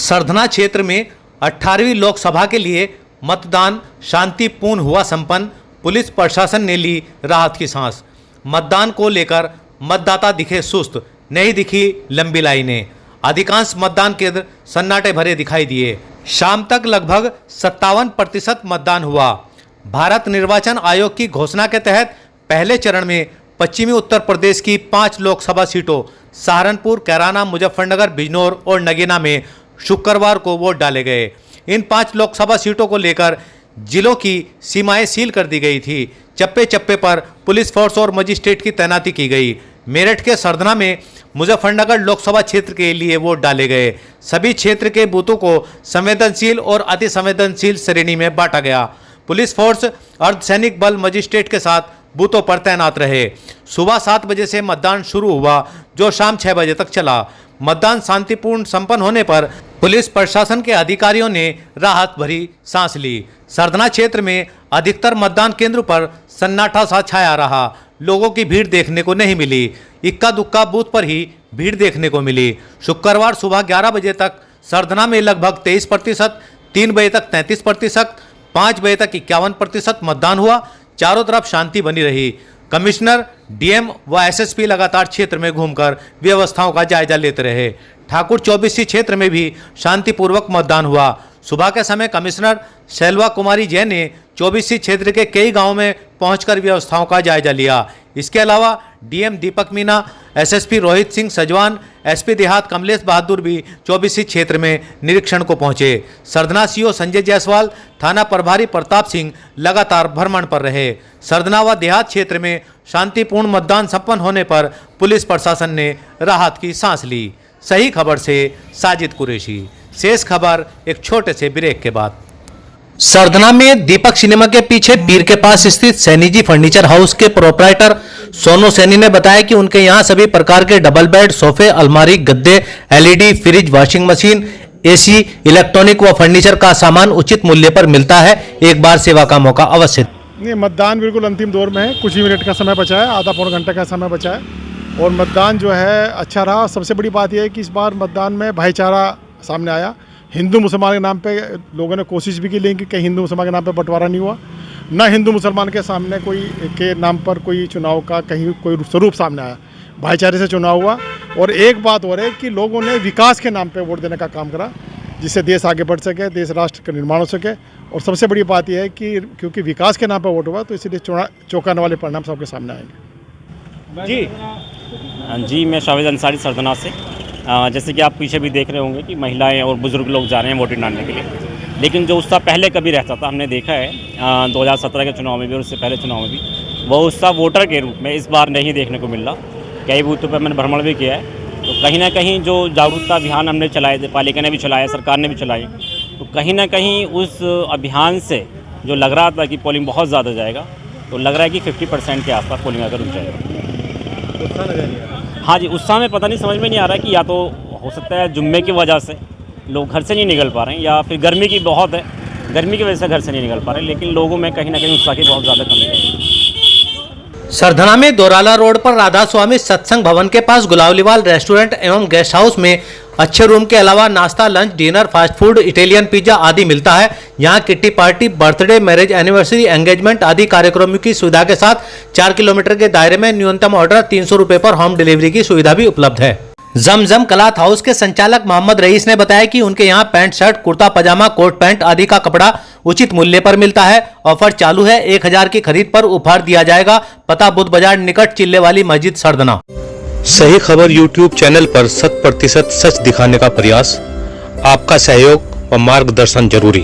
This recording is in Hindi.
सरधना क्षेत्र में 18वीं लोकसभा के लिए मतदान शांतिपूर्ण हुआ संपन्न। पुलिस प्रशासन ने ली राहत की सांस। मतदान को लेकर मतदाता दिखे सुस्त, नहीं दिखी लंबी लाइनें। अधिकांश मतदान केंद्र सन्नाटे भरे दिखाई दिए। शाम तक लगभग 57% मतदान हुआ। भारत निर्वाचन आयोग की घोषणा के तहत पहले चरण में पश्चिमी उत्तर प्रदेश की 5 लोकसभा सीटों सहारनपुर, कैराना, मुजफ्फरनगर, बिजनौर और नगीना में शुक्रवार को वोट डाले गए। इन 5 लोकसभा सीटों को लेकर जिलों की सीमाएं सील कर दी गई थी। चप्पे चप्पे पर पुलिस फोर्स और मजिस्ट्रेट की तैनाती की गई। मेरठ के सरधना में मुजफ्फरनगर लोकसभा क्षेत्र के लिए वोट डाले गए। सभी क्षेत्र के बूथों को संवेदनशील और अति संवेदनशील श्रेणी में बांटा गया। पुलिस फोर्स, अर्धसैनिक बल मजिस्ट्रेट के साथ बूथों पर तैनात रहे। सुबह 7 बजे से मतदान शुरू हुआ, जो शाम 6 बजे तक चला। मतदान शांतिपूर्ण संपन्न होने पर पुलिस प्रशासन के अधिकारियों ने राहत भरी सांस ली। सरधना क्षेत्र में अधिकतर मतदान केंद्रों पर सन्नाटा सा छाया रहा। लोगों की भीड़ देखने को नहीं मिली। इक्का दुक्का बूथ पर ही भीड़ देखने को मिली। शुक्रवार सुबह 11 बजे तक सरधना में लगभग 23%, 3 बजे तक 33%, 5 बजे तक 51% मतदान हुआ। चारों तरफ शांति बनी रही। कमिश्नर, डीएम व एसएसपी लगातार क्षेत्र में घूमकर व्यवस्थाओं का जायजा लेते रहे। ठाकुर 24सी क्षेत्र में भी शांतिपूर्वक मतदान हुआ। सुबह के समय कमिश्नर शैलवा कुमारी जैन ने 24सी क्षेत्र के कई गांवों में पहुंचकर व्यवस्थाओं का जायजा लिया। इसके अलावा डीएम दीपक मीना, एसएसपी रोहित सिंह सजवान, एसपी देहात कमलेश बहादुर भी 24सी क्षेत्र में निरीक्षण को पहुंचे। सरधना सीओ संजय जायसवाल, थाना प्रभारी प्रताप सिंह लगातार भ्रमण पर रहे। सरधना व देहात क्षेत्र में शांतिपूर्ण मतदान संपन्न होने पर पुलिस प्रशासन ने राहत की सांस ली। सही खबर से साजिद कुरैशी। शेष खबर एक छोटे से ब्रेक के बाद। सरधना में दीपक सिनेमा के पीछे पीर के पास स्थित सैनी जी फर्नीचर हाउस के प्रोपराइटर सोनू सैनी ने बताया कि उनके यहां सभी प्रकार के डबल बेड, सोफे, अलमारी, गद्दे, LED, fridge, washing machine, AC, electronic व फर्नीचर का सामान उचित मूल्य पर मिलता है। एक बार सेवा का मौका अवश्य। नहीं, मतदान बिल्कुल अंतिम दौर में है। कुछ ही मिनट का समय बचा है, आधा पौन घंटे का समय बचा है और मतदान जो है अच्छा रहा। सबसे बड़ी बात यह है कि इस बार मतदान में भाईचारा सामने आया। हिंदू मुसलमान के नाम पे लोगों ने कोशिश भी की, लेकिन कहीं हिंदू मुसलमान के नाम पे बंटवारा नहीं हुआ। ना हिंदू मुसलमान के सामने कोई के नाम पर कोई चुनाव का कहीं कोई स्वरूप सामने आया। भाईचारे से चुनाव हुआ। और एक बात और है कि लोगों ने विकास के नाम पे वोट देने का काम करा, जिससे देश आगे बढ़ सके, देश राष्ट्र का निर्माण हो सके। और सबसे बड़ी बात यह है कि क्योंकि विकास के नाम पर वोट हुआ, तो इसलिए चौंकाने वाले परिणाम सबके सामने आएंगे। जी, मैं शावेद अंसारी सरधना से। जैसे कि आप पीछे भी देख रहे होंगे कि महिलाएं और बुजुर्ग लोग जा रहे हैं वोटिंग डालने के लिए, लेकिन जो उत्साह पहले कभी रहता था, हमने देखा है 2017 के चुनाव में भी और उससे पहले चुनाव में भी, वो उत्साह वोटर के रूप में इस बार नहीं देखने को मिल रहा। कई बूथों पर मैंने भ्रमण भी किया है, तो कहीं ना कहीं जो जागरूकता अभियान हमने चलाए थे, पालिका ने भी चलाया, सरकार ने भी चलाए, तो कहीं ना कहीं उस अभियान से जो लग रहा था कि पोलिंग बहुत ज़्यादा जाएगा, तो लग रहा है कि 50% के आसपास पोलिंग अगर रुक जाएगा। हाँ जी, उत्साह में पता नहीं, समझ में नहीं आ रहा है कि या तो हो सकता है जुम्मे की वजह से लोग घर से नहीं निकल पा रहे हैं, या फिर गर्मी की बहुत है, गर्मी की वजह से घर से नहीं निकल पा रहे हैं, लेकिन लोगों में कहीं ना कहीं उत्साह की बहुत ज़्यादा कमी है। सरधना में दोराला रोड पर राधा स्वामी सत्संग भवन के पास गुलावलीवाल रेस्टोरेंट एवं गेस्ट हाउस में अच्छे रूम के अलावा नाश्ता, lunch, dinner, fast food, Italian pizza आदि मिलता है। यहाँ kitty party, birthday, marriage, anniversary, engagement आदि कार्यक्रमों की सुविधा के साथ 4 किलोमीटर के दायरे में न्यूनतम ऑर्डर 300 रुपए पर होम डिलीवरी की सुविधा भी उपलब्ध है। जमजम क्लॉथ हाउस के संचालक मोहम्मद रईस ने बताया कि उनके यहाँ पैंट, शर्ट, कुर्ता पजामा, कोट पैंट आदि का कपड़ा उचित मूल्य पर मिलता है। ऑफर चालू है। 1000 की खरीद पर उपहार दिया जाएगा। पता बुद्ध बाजार निकट चिल्ले वाली मस्जिद सरधना। सही खबर यूट्यूब चैनल पर 100% सच दिखाने का प्रयास। आपका सहयोग व मार्गदर्शन जरूरी।